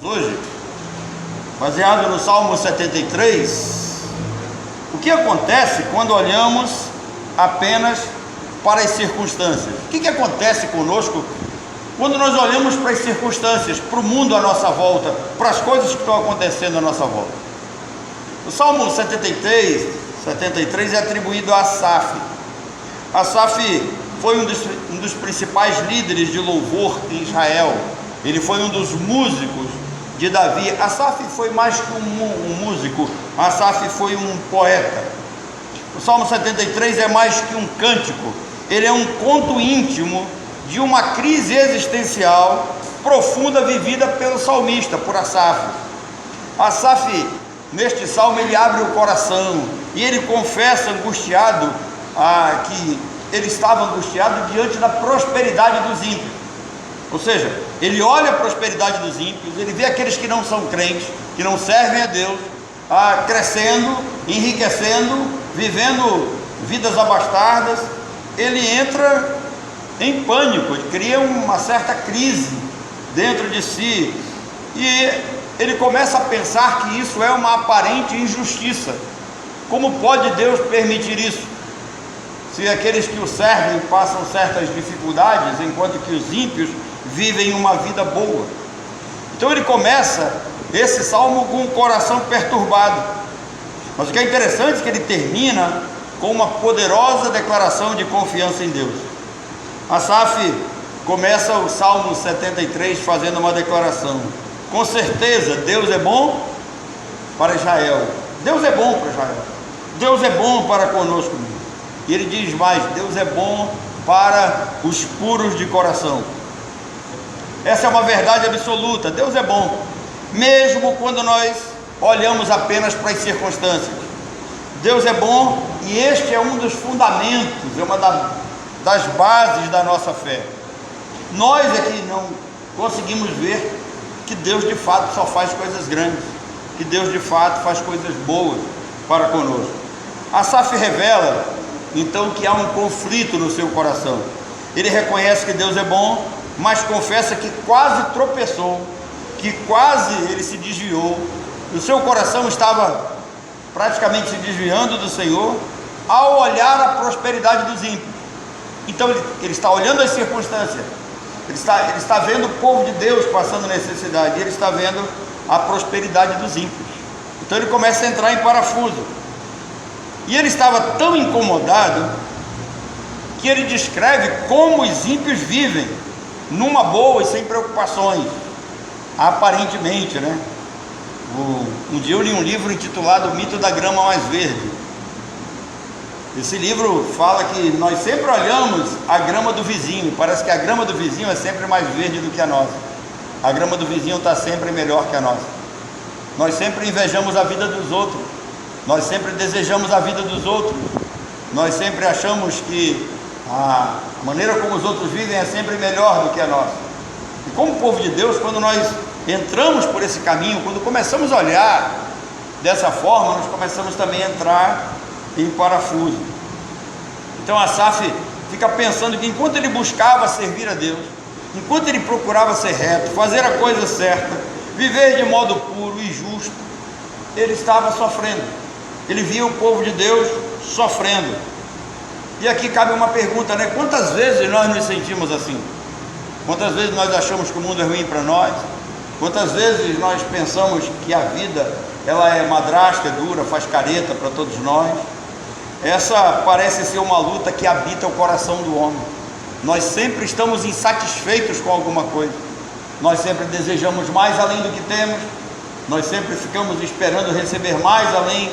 Hoje, baseado no Salmo 73, o que acontece quando olhamos apenas para as circunstâncias? O que acontece conosco quando nós olhamos para as circunstâncias, para o mundo à nossa volta, para as coisas que estão acontecendo à nossa volta? O Salmo 73 é atribuído a Asaf. Asaf foi um dos principais líderes de louvor em Israel. Ele foi um dos músicos de Davi. Asaf foi mais que um músico, Asaf foi um poeta. O Salmo 73 é mais que um cântico, ele é um conto íntimo de uma crise existencial profunda vivida pelo salmista, por Asaf. Asaf, neste salmo, ele abre o coração e ele confessa angustiado que ele estava angustiado diante da prosperidade dos ímpios. Ou seja, ele olha a prosperidade dos ímpios, ele vê aqueles que não são crentes, que não servem a Deus, crescendo, enriquecendo, vivendo vidas abastardas. Ele entra em pânico, ele cria uma certa crise dentro de si, e ele começa a pensar que isso é uma aparente injustiça. Como pode Deus permitir isso? Se aqueles que o servem passam certas dificuldades, enquanto que os ímpios vivem uma vida boa. Então ele começa esse salmo com o coração perturbado, mas o que é interessante é que ele termina com uma poderosa declaração de confiança em Deus. Asaf começa o Salmo 73 fazendo uma declaração: com certeza Deus é bom para Israel, Deus é bom para Israel, Deus é bom para conosco. E ele diz mais: Deus é bom para os puros de coração. Essa é uma verdade absoluta. Deus é bom, mesmo quando nós olhamos apenas para as circunstâncias. Deus é bom, e este é um dos fundamentos, é uma das bases da nossa fé. Nós é que não conseguimos ver que Deus de fato só faz coisas grandes, que Deus de fato faz coisas boas para conosco. Asaf revela então que há um conflito no seu coração. Ele reconhece que Deus é bom, mas confessa que quase tropeçou, que quase ele se desviou. O seu coração estava praticamente se desviando do Senhor ao olhar a prosperidade dos ímpios. Então ele está olhando as circunstâncias, ele está vendo o povo de Deus passando necessidade, e ele está vendo a prosperidade dos ímpios. Então ele começa a entrar em parafuso, e ele estava tão incomodado que ele descreve como os ímpios vivem numa boa e sem preocupações, aparentemente, né? Um dia eu li um livro intitulado O Mito da Grama Mais Verde. Esse livro fala que nós sempre olhamos a grama do vizinho, parece que a grama do vizinho é sempre mais verde do que a nossa, a grama do vizinho está sempre melhor que a nossa. Nós sempre invejamos a vida dos outros, nós sempre desejamos a vida dos outros, nós sempre achamos que a maneira como os outros vivem é sempre melhor do que a nossa. E como povo de Deus, quando nós entramos por esse caminho, quando começamos a olhar dessa forma, nós começamos também a entrar em parafuso. Então Asaf fica pensando que enquanto ele buscava servir a Deus, enquanto ele procurava ser reto, fazer a coisa certa, viver de modo puro e justo, ele estava sofrendo. Ele via o povo de Deus sofrendo. E aqui cabe uma pergunta, né? Quantas vezes nós nos sentimos assim? Quantas vezes nós achamos que o mundo é ruim para nós? Quantas vezes nós pensamos que a vida ela é madrasta, é dura, faz careta para todos nós? Essa parece ser uma luta que habita o coração do homem. Nós sempre estamos insatisfeitos com alguma coisa, nós sempre desejamos mais além do que temos, nós sempre ficamos esperando receber mais além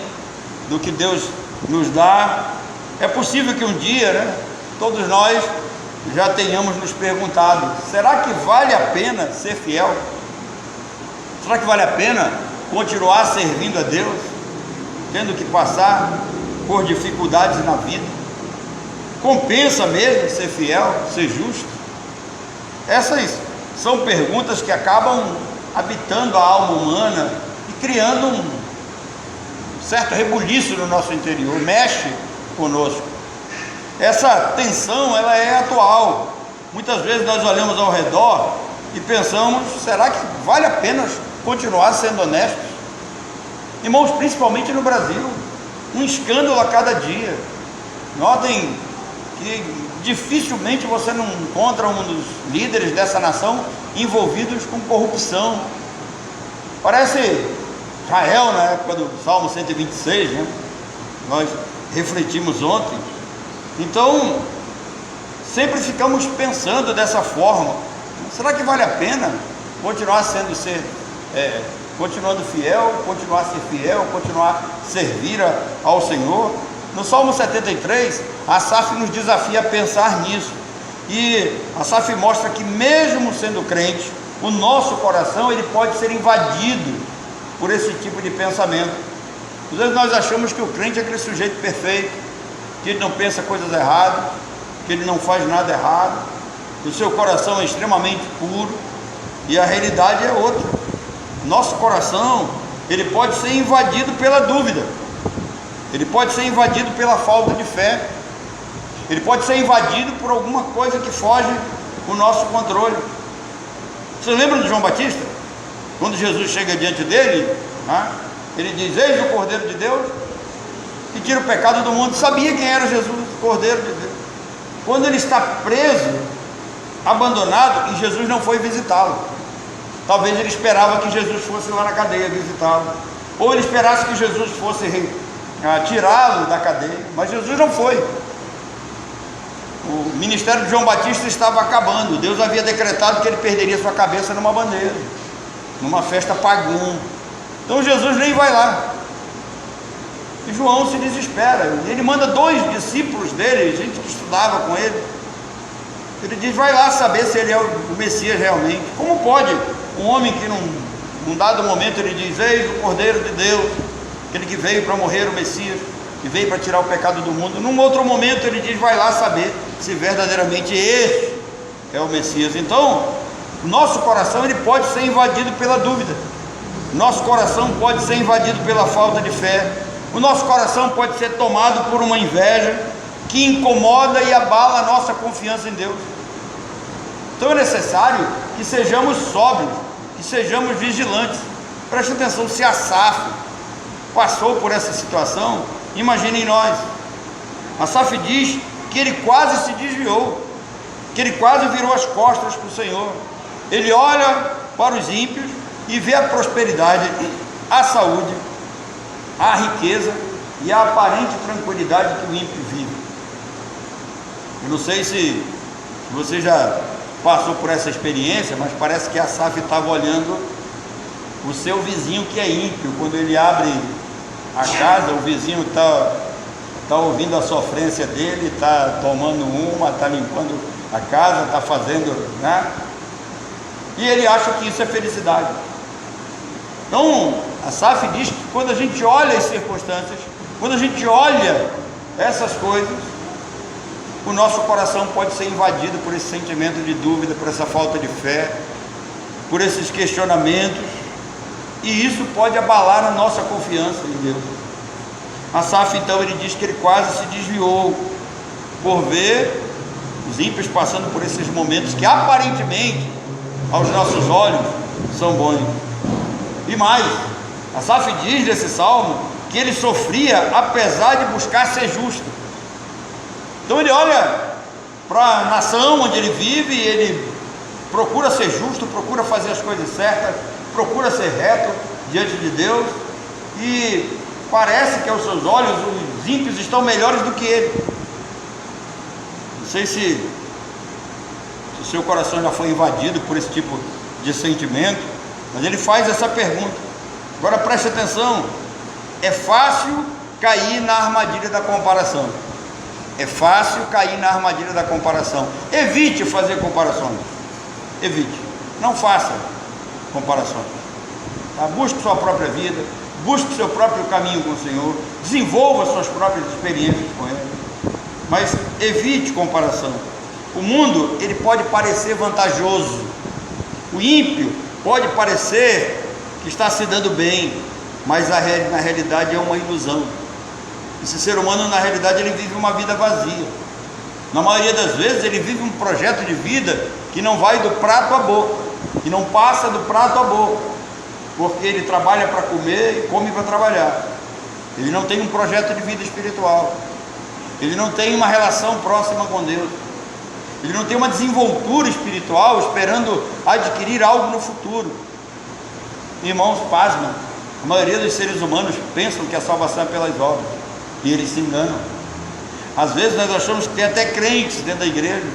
do que Deus nos dá. É possível que um dia, né, todos nós já tenhamos nos perguntado: será que vale a pena ser fiel? Será que vale a pena continuar servindo a Deus, tendo que passar por dificuldades na vida? Compensa mesmo ser fiel, ser justo? Essas são perguntas que acabam habitando a alma humana e criando um certo rebuliço no nosso interior, mexe conosco. Essa tensão ela é atual. Muitas vezes nós olhamos ao redor e pensamos: será que vale a pena continuar sendo honestos. Irmãos, principalmente no Brasil, um escândalo a cada dia. Notem que dificilmente você não encontra um dos líderes dessa nação envolvidos com corrupção. Parece Israel na época do Salmo 126, né? Nós refletimos ontem. Então, sempre ficamos pensando dessa forma: será que vale a pena continuar continuando fiel, continuar a ser fiel, continuar a servir ao Senhor? No Salmo 73, Asaf nos desafia a pensar nisso, e Asaf mostra que mesmo sendo crente, o nosso coração ele pode ser invadido por esse tipo de pensamento. Às vezes nós achamos que o crente é aquele sujeito perfeito, que ele não pensa coisas erradas, que ele não faz nada errado, que o seu coração é extremamente puro, e a realidade é outra. Nosso coração ele pode ser invadido pela dúvida, ele pode ser invadido pela falta de fé, ele pode ser invadido por alguma coisa que foge do nosso controle. Vocês lembram de João Batista? Quando Jesus chega diante dele, ele diz: eis o Cordeiro de Deus que tira o pecado do mundo. Sabia quem era Jesus, o Cordeiro de Deus. Quando ele está preso, abandonado, e Jesus não foi visitá-lo. Talvez ele esperava que Jesus fosse lá na cadeia visitá-lo, ou ele esperasse que Jesus fosse tirá-lo da cadeia, mas Jesus não foi. O ministério de João Batista estava acabando. Deus havia decretado que ele perderia sua cabeça numa bandeira, numa festa pagã. Então Jesus nem vai lá, e João se desespera. Ele manda 2 discípulos dele, gente que estudava com ele. Ele diz: vai lá saber se ele é o Messias realmente. Como pode um homem que num dado momento ele diz: eis o Cordeiro de Deus, aquele que veio para morrer, o Messias, que veio para tirar o pecado do mundo. Num outro momento ele diz: vai lá saber se verdadeiramente esse é o Messias. Então, o nosso coração ele pode ser invadido pela dúvida, nosso coração pode ser invadido pela falta de fé, o nosso coração pode ser tomado por uma inveja que incomoda e abala a nossa confiança em Deus. Então é necessário que sejamos sóbrios, que sejamos vigilantes. Preste atenção: se Asaf passou por essa situação, imaginem nós. Asaf diz que ele quase se desviou, que ele quase virou as costas para o Senhor. Ele olha para os ímpios e vê a prosperidade, a saúde, a riqueza e a aparente tranquilidade que o ímpio vive. Eu não sei se você já passou por essa experiência, mas parece que Asaf estava olhando o seu vizinho que é ímpio. Quando ele abre a casa, o vizinho está ouvindo a sofrência dele, está tomando uma, está limpando a casa, está fazendo, né? E ele acha que isso é felicidade. Então, Asaf diz que quando a gente olha as circunstâncias, quando a gente olha essas coisas, o nosso coração pode ser invadido por esse sentimento de dúvida, por essa falta de fé, por esses questionamentos, e isso pode abalar a nossa confiança em Deus. Asaf então ele diz que ele quase se desviou por ver os ímpios passando por esses momentos que aparentemente aos nossos olhos são bons. E mais, Asaf diz nesse salmo que ele sofria apesar de buscar ser justo. Então ele olha para a nação onde ele vive e ele procura ser justo, procura fazer as coisas certas, procura ser reto diante de Deus, e parece que aos seus olhos os ímpios estão melhores do que ele. Não sei se o seu coração já foi invadido por esse tipo de sentimento, mas ele faz essa pergunta. Agora preste atenção: é fácil cair na armadilha da comparação. É fácil cair na armadilha da comparação. Evite fazer comparações. Evite. Não faça comparações. Tá? Busque sua própria vida, busque seu próprio caminho com o Senhor, desenvolva suas próprias experiências com Ele, mas evite comparação. O mundo ele pode parecer vantajoso, o ímpio pode parecer que está se dando bem, mas na realidade é uma ilusão. Esse ser humano, na realidade, ele vive uma vida vazia. Na maioria das vezes ele vive um projeto de vida que não vai do prato à boca, que não passa do prato à boca. porque ele trabalha para comer e come para trabalhar. Ele não tem um projeto de vida espiritual, ele não tem uma relação próxima com Deus, ele não tem uma desenvoltura espiritual esperando adquirir algo no futuro. Irmãos, pasmem, a maioria dos seres humanos pensam que a salvação é pelas obras, e eles se enganam. Às vezes nós achamos que tem até crentes dentro da igreja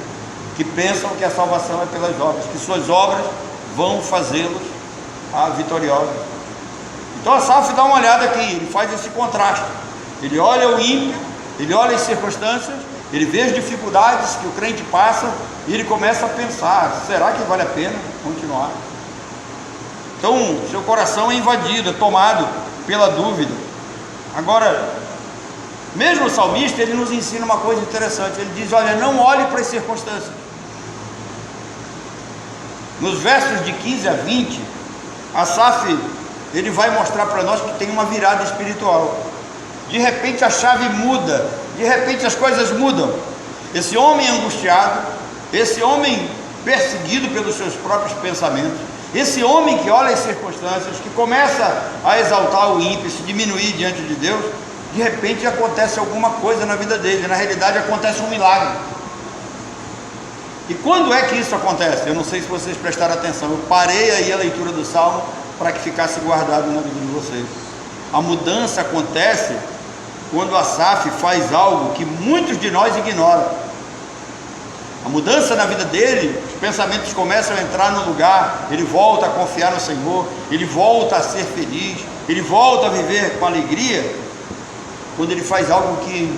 que pensam que a salvação é pelas obras, que suas obras vão fazê-los vitoriosos. Então Asaf dá uma olhada aqui, ele faz esse contraste, ele olha o ímpio, ele olha as circunstâncias, ele vê as dificuldades que o crente passa, e ele começa a pensar, será que vale a pena continuar? Então seu coração é invadido, é tomado pela dúvida. Agora, mesmo o salmista, ele nos ensina uma coisa interessante, ele diz, olha, não olhe para as circunstâncias. Nos versos de 15 a 20, Asaf, ele vai mostrar para nós que tem uma virada espiritual. De repente a chave muda, de repente as coisas mudam. Esse homem angustiado, esse homem perseguido pelos seus próprios pensamentos, esse homem que olha as circunstâncias, que começa a exaltar o ímpio, se diminuir diante de Deus, de repente acontece alguma coisa na vida dele, na realidade acontece um milagre. E quando é que isso acontece? Eu não sei se vocês prestaram atenção, eu parei aí a leitura do Salmo para que ficasse guardado na vida de vocês. A mudança acontece quando Asaf faz algo que muitos de nós ignoram. A mudança na vida dele, os pensamentos começam a entrar no lugar, ele volta a confiar no Senhor, ele volta a ser feliz, ele volta a viver com alegria, quando ele faz algo que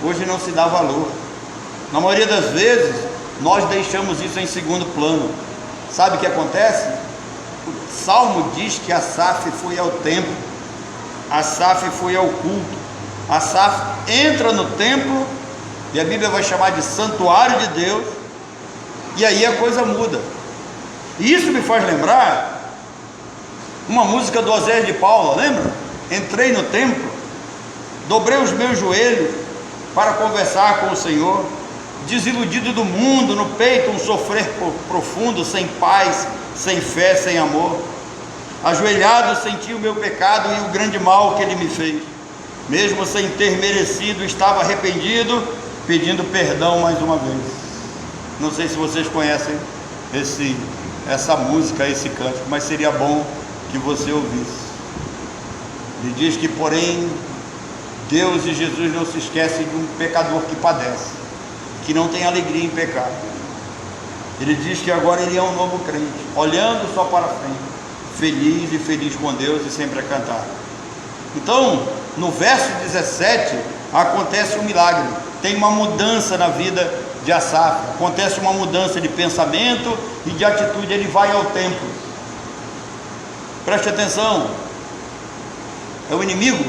hoje não se dá valor. Na maioria das vezes, nós deixamos isso em segundo plano. Sabe o que acontece? O Salmo diz que Asaf foi ao templo, Asaf foi ao culto, Asaf entra no templo, e a Bíblia vai chamar de santuário de Deus, e aí a coisa muda. E isso me faz lembrar uma música do Osés de Paula, lembra? Entrei no templo, dobrei os meus joelhos para conversar com o Senhor, desiludido do mundo, no peito um sofrer profundo, sem paz, sem fé, sem amor. Ajoelhado senti o meu pecado e o grande mal que ele me fez. Mesmo sem ter merecido, estava arrependido, pedindo perdão mais uma vez. Não sei se vocês conhecem essa música, esse cântico, mas seria bom que você ouvisse. Ele diz que, porém, Deus e Jesus não se esquecem de um pecador que padece, que não tem alegria em pecar. Ele diz que agora ele é um novo crente, olhando só para frente, feliz com Deus e sempre a cantar. Então, no verso 17, acontece um milagre, tem uma mudança na vida de Asaf, acontece uma mudança de pensamento e de atitude, ele vai ao templo. Preste atenção, é o inimigo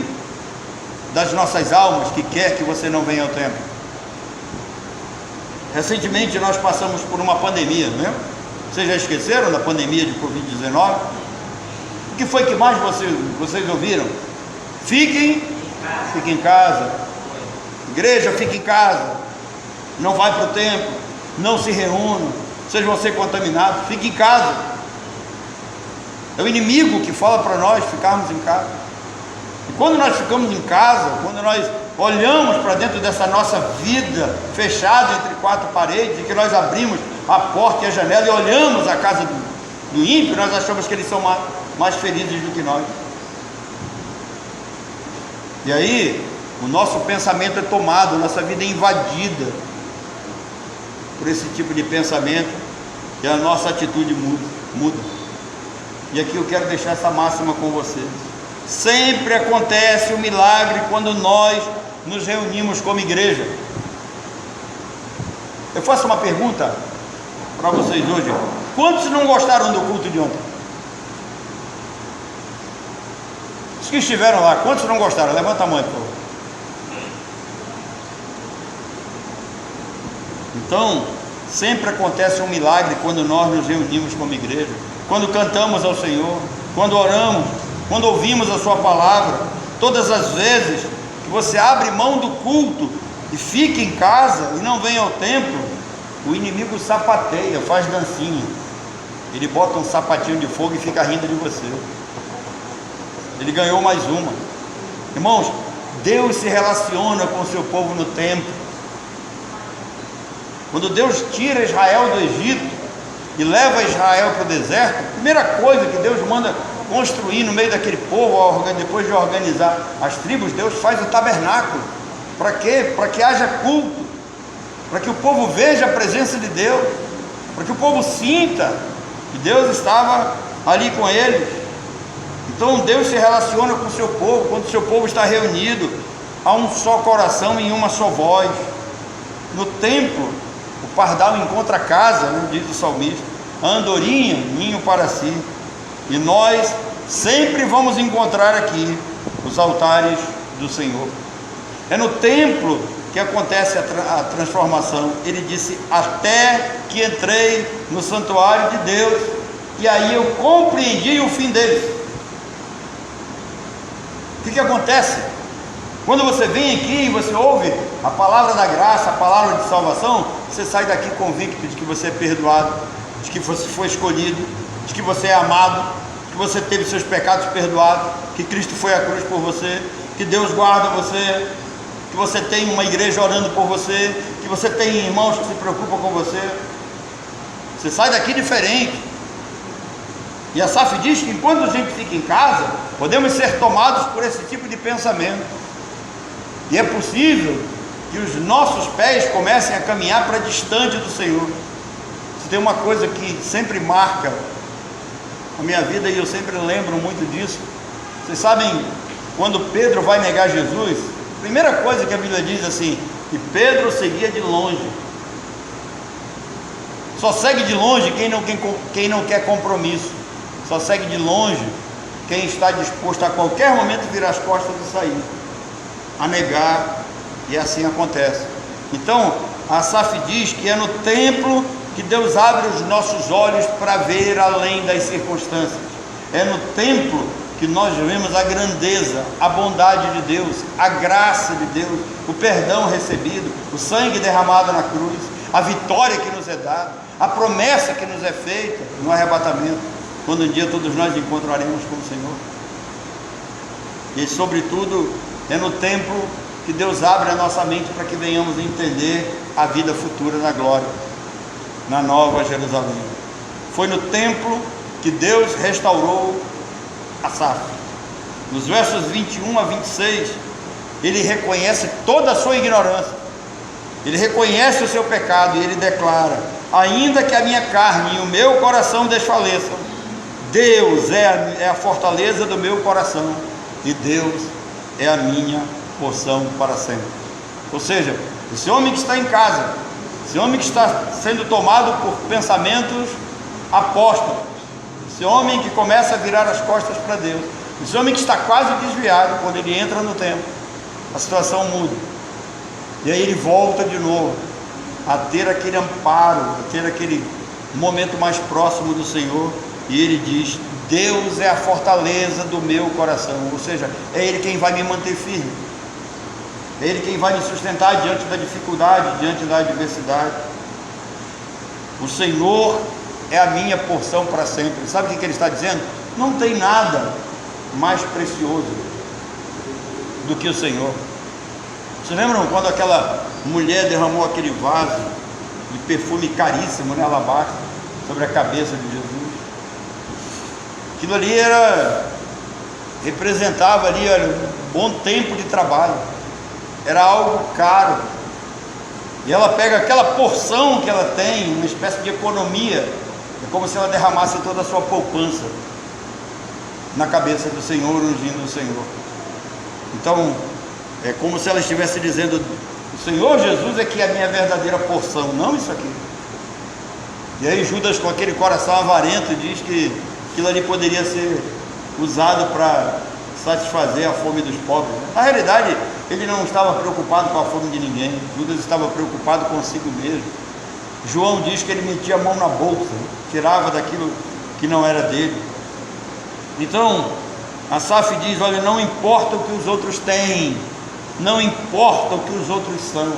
das nossas almas que quer que você não venha ao templo. Recentemente nós passamos por uma pandemia, não é? Vocês já esqueceram da pandemia de Covid-19? O que foi que mais vocês ouviram? Fiquem em casa. Igreja, fique em casa. Não vai para o templo, não se reúnam, vocês vão ser contaminados. Fique em casa. É o inimigo que fala para nós ficarmos em casa. E quando nós ficamos em casa, quando nós olhamos para dentro dessa nossa vida fechada entre quatro paredes, e que nós abrimos a porta e a janela e olhamos a casa do ímpio, nós achamos que eles são mais felizes do que nós. E aí o nosso pensamento é tomado, nossa vida é invadida por esse tipo de pensamento, e a nossa atitude muda. E aqui eu quero deixar essa máxima com vocês: sempre acontece um milagre quando nós nos reunimos como igreja. Eu faço uma pergunta para vocês hoje: quantos não gostaram do culto de ontem? Os que estiveram lá, quantos não gostaram? Levanta a mão, por favor. Então, sempre acontece um milagre quando nós nos reunimos como igreja, quando cantamos ao Senhor, quando oramos, quando ouvimos a sua palavra. Todas as vezes que você abre mão do culto e fica em casa e não vem ao templo, o inimigo sapateia, faz dancinha. ele bota um sapatinho de fogo e fica rindo de você. Ele ganhou mais uma. Irmãos, Deus se relaciona com o seu povo no templo. Quando Deus tira Israel do Egito e leva Israel para o deserto, a primeira coisa que Deus manda construir no meio daquele povo, depois de organizar as tribos, Deus faz o tabernáculo. Para quê? Para que haja culto, para que o povo veja a presença de Deus, para que o povo sinta que Deus estava ali com eles. Então Deus se relaciona com o seu povo quando o seu povo está reunido a um só coração e em uma só voz. No templo, o pardal encontra casa, né, diz o salmista, a andorinha, ninho para si. E nós sempre vamos encontrar aqui os altares do Senhor. É no templo que acontece a transformação. Ele disse: até que entrei no santuário de Deus, e aí eu compreendi o fim deles. O que acontece? Quando você vem aqui e você ouve a palavra da graça, a palavra de salvação, você sai daqui convicto de que você é perdoado, de que você foi escolhido, de que você é amado, que você teve seus pecados perdoados, que Cristo foi à cruz por você, que Deus guarda você, que você tem uma igreja orando por você, que você tem irmãos que se preocupam com você. Você sai daqui diferente. E a Asaf diz que enquanto a gente fica em casa, podemos ser tomados por esse tipo de pensamento. E é possível que os nossos pés comecem a caminhar para distante do Senhor. Se tem uma coisa que sempre marca a minha vida, e eu sempre lembro muito disso. Vocês sabem, quando Pedro vai negar Jesus, a primeira coisa que a Bíblia diz assim: que Pedro seguia de longe. Só segue de longe quem não quer compromisso. Só segue de longe quem está disposto a qualquer momento virar as costas e sair, a negar, e assim acontece. Então, Asaf diz que é no templo que Deus abre os nossos olhos para ver além das circunstâncias. É no templo que nós vemos a grandeza, a bondade de Deus, a graça de Deus, o perdão recebido, o sangue derramado na cruz, a vitória que nos é dada, a promessa que nos é feita no arrebatamento, quando um dia todos nós encontraremos com o Senhor. E sobretudo é no templo que Deus abre a nossa mente para que venhamos entender a vida futura na glória, na Nova Jerusalém. Foi no templo que Deus restaurou Asaf. Nos versos 21 a 26, ele reconhece toda a sua ignorância, ele reconhece o seu pecado e ele declara: ainda que a minha carne e o meu coração desfaleçam, Deus é a fortaleza do meu coração, e Deus é a minha porção para sempre. Ou seja, esse homem que está em casa, esse homem que está sendo tomado por pensamentos apóstatas, esse homem que começa a virar as costas para Deus, esse homem que está quase desviado, quando ele entra no templo, a situação muda, e aí ele volta de novo a ter aquele amparo, a ter aquele momento mais próximo do Senhor. E ele diz: Deus é a fortaleza do meu coração. Ou seja, é Ele quem vai me manter firme, é Ele quem vai me sustentar diante da dificuldade, diante da adversidade. O Senhor é a minha porção para sempre. Sabe o que ele está dizendo? Não tem nada mais precioso do que o Senhor. Vocês lembram quando aquela mulher derramou aquele vaso de perfume caríssimo, né, alabastro, sobre a cabeça de Jesus? Aquilo ali representava ali, olha, um bom tempo de trabalho, era algo caro, e ela pega aquela porção que ela tem, uma espécie de economia, é como se ela derramasse toda a sua poupança na cabeça do Senhor, ungindo o Senhor. Então, é como se ela estivesse dizendo: o Senhor Jesus é que é a minha verdadeira porção, não isso aqui. E aí Judas, com aquele coração avarento, diz que aquilo ali poderia ser usado para satisfazer a fome dos pobres. Na realidade, ele não estava preocupado com a fome de ninguém. Judas estava preocupado consigo mesmo. João diz que ele metia a mão na bolsa, tirava daquilo que não era dele. Então, Asaf diz: olha, não importa o que os outros têm, não importa o que os outros são.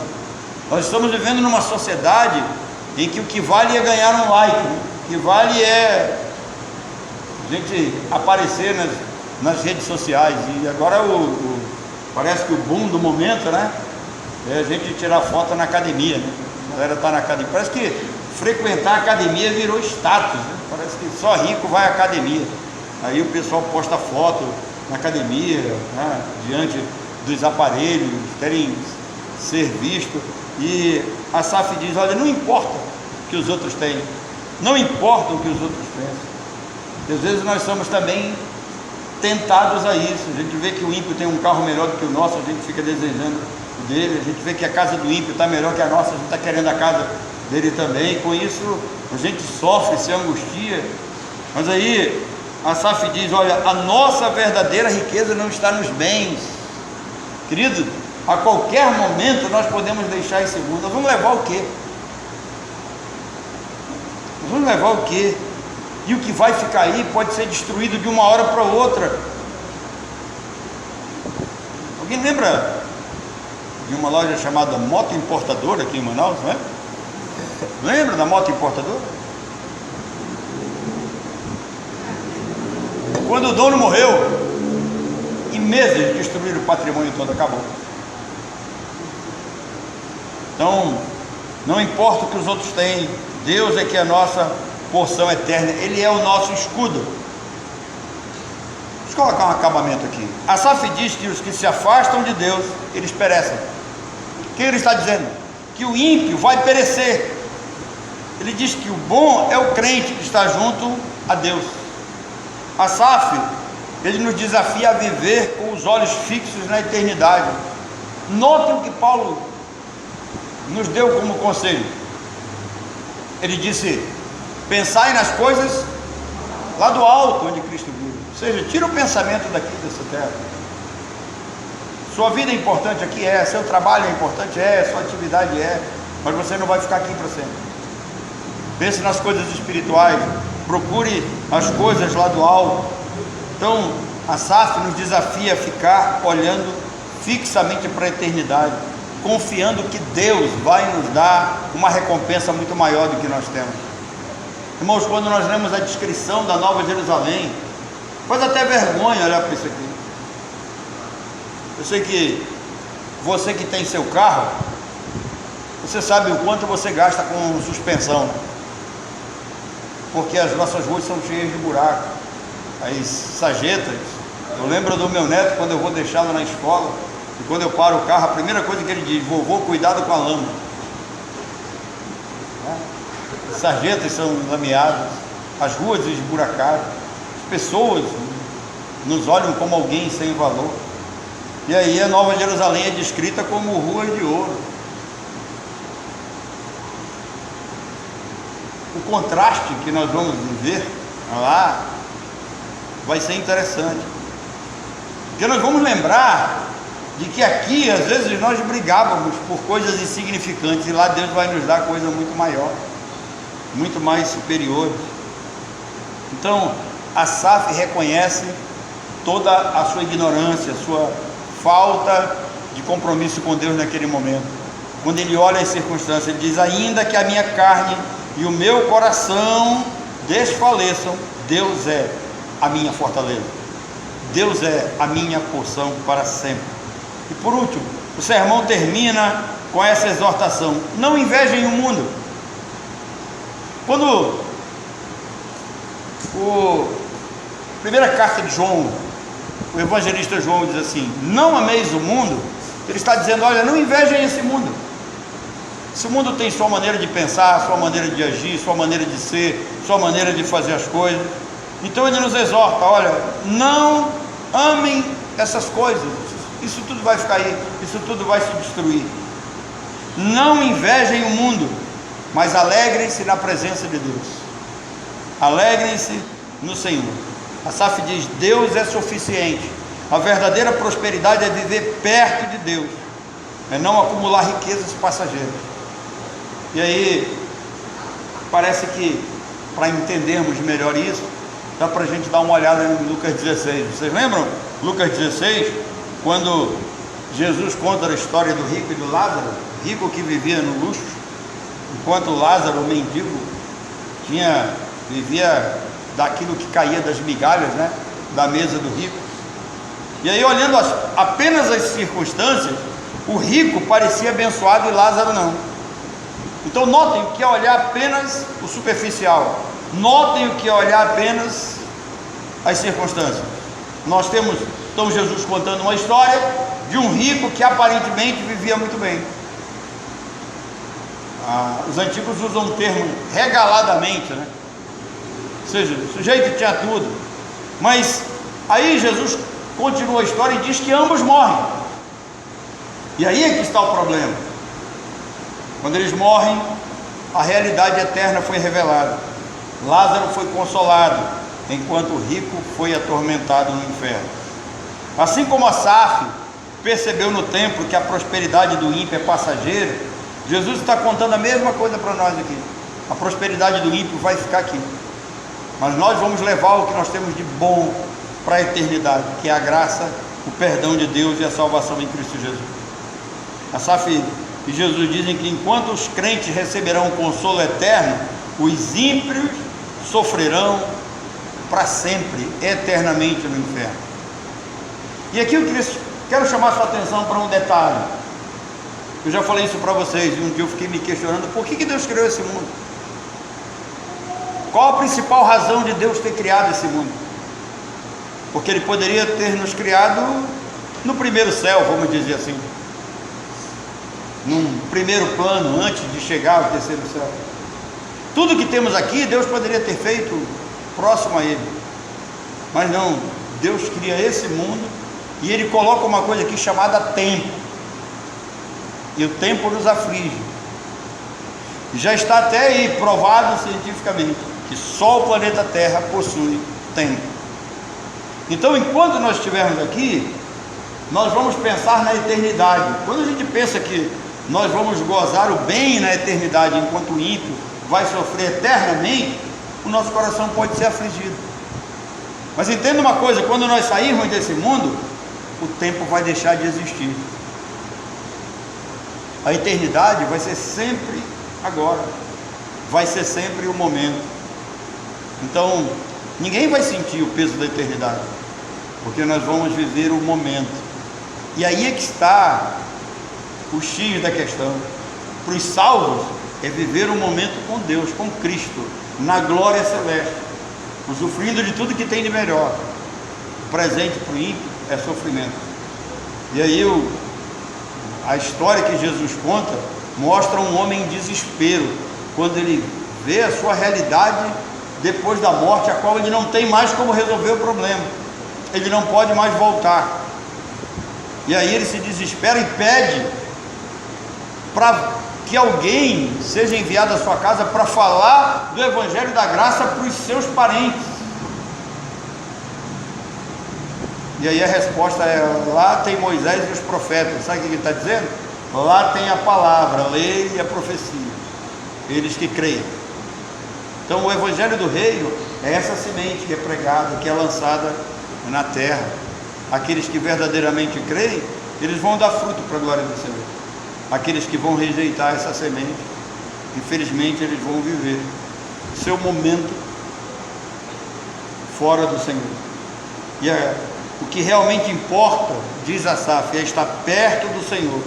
Nós estamos vivendo numa sociedade em que o que vale é ganhar um like, né? que vale é a gente aparecer nas redes sociais. E agora parece que o boom do momento, né, é a gente tirar foto na academia, né? A galera está na academia, parece que frequentar a academia virou status, né? Parece que só rico vai à academia. Aí o pessoal posta foto na academia, né, diante dos aparelhos, querem ser visto. E a SAF diz: olha, não importa o que os outros têm, não importa o que os outros pensam. E às vezes nós somos também tentados a isso. A gente vê que o ímpio tem um carro melhor do que o nosso, a gente fica desejando o dele. A gente vê que a casa do ímpio está melhor que a nossa, a gente está querendo a casa dele também. Com isso a gente sofre, se angustia. Mas aí a SAF diz: olha, a nossa verdadeira riqueza não está nos bens. Querido, a qualquer momento nós podemos deixar esse mundo. Nós vamos levar o quê? Nós vamos levar o quê? E o que vai ficar aí pode ser destruído de uma hora para outra. Alguém lembra de uma loja chamada Moto Importadora aqui em Manaus, não é? Lembra da Moto Importadora? Quando o dono morreu, em meses destruíram o patrimônio todo, acabou. Então, não importa o que os outros têm, Deus é que é a nossa porção eterna, Ele é o nosso escudo. Deixa eu colocar um acabamento aqui. A SAF diz que os que se afastam de Deus, eles perecem. O que ele está dizendo? Que o ímpio vai perecer. Ele diz que o bom é o crente que está junto a Deus. A SAF, ele nos desafia a viver com os olhos fixos na eternidade. Notem o que Paulo nos deu como conselho. Ele disse: pensai nas coisas lá do alto, onde Cristo vive. Ou seja, tira o pensamento daqui dessa terra. Sua vida é importante aqui, seu trabalho é importante, sua atividade mas você não vai ficar aqui para sempre. Pense nas coisas espirituais, procure as coisas lá do alto. Então a SAF nos desafia a ficar olhando fixamente para a eternidade, confiando que Deus vai nos dar uma recompensa muito maior do que nós temos. Irmãos, quando nós lemos a descrição da Nova Jerusalém, faz até vergonha olhar para isso aqui. Eu sei que você que tem seu carro, você sabe o quanto você gasta com suspensão, porque as nossas ruas são cheias de buracos, as sarjetas. Eu lembro do meu neto, quando eu vou deixá-lo na escola, e quando eu paro o carro, a primeira coisa que ele diz: vovô, cuidado com a lama. As sarjetas são lameadas, as ruas esburacadas, as pessoas nos olham como alguém sem valor. E aí a Nova Jerusalém é descrita como ruas de ouro. O contraste que nós vamos viver lá vai ser interessante, porque nós vamos lembrar de que aqui às vezes nós brigávamos por coisas insignificantes, e lá Deus vai nos dar coisa muito maior, muito mais superiores. Então a SAF reconhece toda a sua ignorância, a sua falta de compromisso com Deus naquele momento. Quando ele olha as circunstâncias, ele diz: ainda que a minha carne e o meu coração desfaleçam, Deus é a minha fortaleza, Deus é a minha porção para sempre. E por último, o sermão termina com essa exortação: não invejem o mundo. Quando primeira carta de João, o evangelista João diz assim: não ameis o mundo, ele está dizendo: olha, não invejem esse mundo. Esse mundo tem sua maneira de pensar, sua maneira de agir, sua maneira de ser, sua maneira de fazer as coisas. Então ele nos exorta: olha, não amem essas coisas, isso tudo vai ficar aí, isso tudo vai se destruir. Não invejem o mundo, mas alegrem-se na presença de Deus, alegrem-se no Senhor. A SAF diz: Deus é suficiente. A verdadeira prosperidade é viver perto de Deus, é não acumular riquezas passageiras. E aí parece que, para entendermos melhor isso, dá para a gente dar uma olhada em Lucas 16. Vocês lembram Lucas 16, quando Jesus conta a história do rico e do Lázaro, rico que vivia no luxo, enquanto Lázaro, o mendigo, tinha vivia daquilo que caía das migalhas, né, da mesa do rico. E aí, olhando apenas as circunstâncias, o rico parecia abençoado e Lázaro não. Então notem o que é olhar apenas o superficial, notem o que é olhar apenas as circunstâncias. Nós temos então Jesus contando uma história de um rico que aparentemente vivia muito bem. Os antigos usam o termo regaladamente, né? Ou seja, o sujeito tinha tudo, mas aí Jesus continua a história e diz que ambos morrem. E aí é que está o problema. Quando eles morrem, a realidade eterna foi revelada. Lázaro foi consolado, enquanto o rico foi atormentado no inferno. Assim como Asaf percebeu no templo que a prosperidade do ímpio é passageira, Jesus está contando a mesma coisa para nós aqui. A prosperidade do ímpio vai ficar aqui, mas nós vamos levar o que nós temos de bom para a eternidade, que é a graça, o perdão de Deus e a salvação em Cristo Jesus. Asaf e Jesus dizem que enquanto os crentes receberão o consolo eterno, os ímpios sofrerão para sempre, eternamente no inferno. E aqui eu quero chamar sua atenção para um detalhe. Eu já falei isso para vocês, e um dia eu fiquei me questionando, por que Deus criou esse mundo? Qual a principal razão de Deus ter criado esse mundo? Porque Ele poderia ter nos criado no primeiro céu, vamos dizer assim, num primeiro plano, antes de chegar ao terceiro céu. Tudo que temos aqui, Deus poderia ter feito próximo a Ele, mas não. Deus cria esse mundo e Ele coloca uma coisa aqui chamada tempo, e o tempo nos aflige. Já está até aí provado cientificamente que só o planeta Terra possui tempo. Então, enquanto nós estivermos aqui, nós vamos pensar na eternidade. Quando a gente pensa que nós vamos gozar o bem na eternidade, enquanto o ímpio vai sofrer eternamente, o nosso coração pode ser afligido. Mas entenda uma coisa: quando nós sairmos desse mundo, o tempo vai deixar de existir. A eternidade vai ser sempre agora, vai ser sempre o momento. Então, ninguém vai sentir o peso da eternidade, porque nós vamos viver o momento. E aí é que está o X da questão. Para os salvos, é viver o momento com Deus, com Cristo, na glória celeste, usufruindo de tudo que tem de melhor. O presente para o ímpio é sofrimento. E aí a história que Jesus conta mostra um homem em desespero, quando ele vê a sua realidade depois da morte, a qual ele não tem mais como resolver o problema, ele não pode mais voltar. E aí ele se desespera e pede para que alguém seja enviado à sua casa para falar do Evangelho da Graça para os seus parentes. E aí a resposta é: lá tem Moisés e os profetas. Sabe o que ele está dizendo? Lá tem a palavra, a lei e a profecia, eles que creem. Então o Evangelho do Reino é essa semente que é pregada, que é lançada na terra. Aqueles que verdadeiramente creem, eles vão dar fruto para a glória do Senhor. Aqueles que vão rejeitar essa semente, infelizmente eles vão viver seu momento fora do Senhor. E o que realmente importa, diz Asaf, é estar perto do Senhor.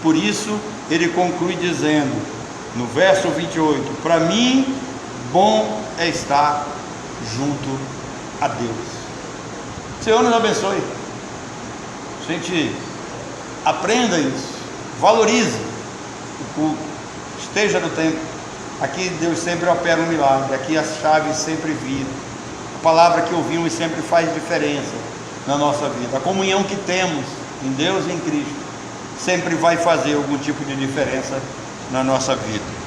Por isso ele conclui dizendo no verso 28: para mim bom é estar junto a Deus. O Senhor nos abençoe. A gente aprenda isso, valorize o culto, esteja no templo. Aqui Deus sempre opera um milagre, aqui as chaves sempre viram. A palavra que ouvimos sempre faz diferença na nossa vida. A comunhão que temos em Deus e em Cristo sempre vai fazer algum tipo de diferença na nossa vida.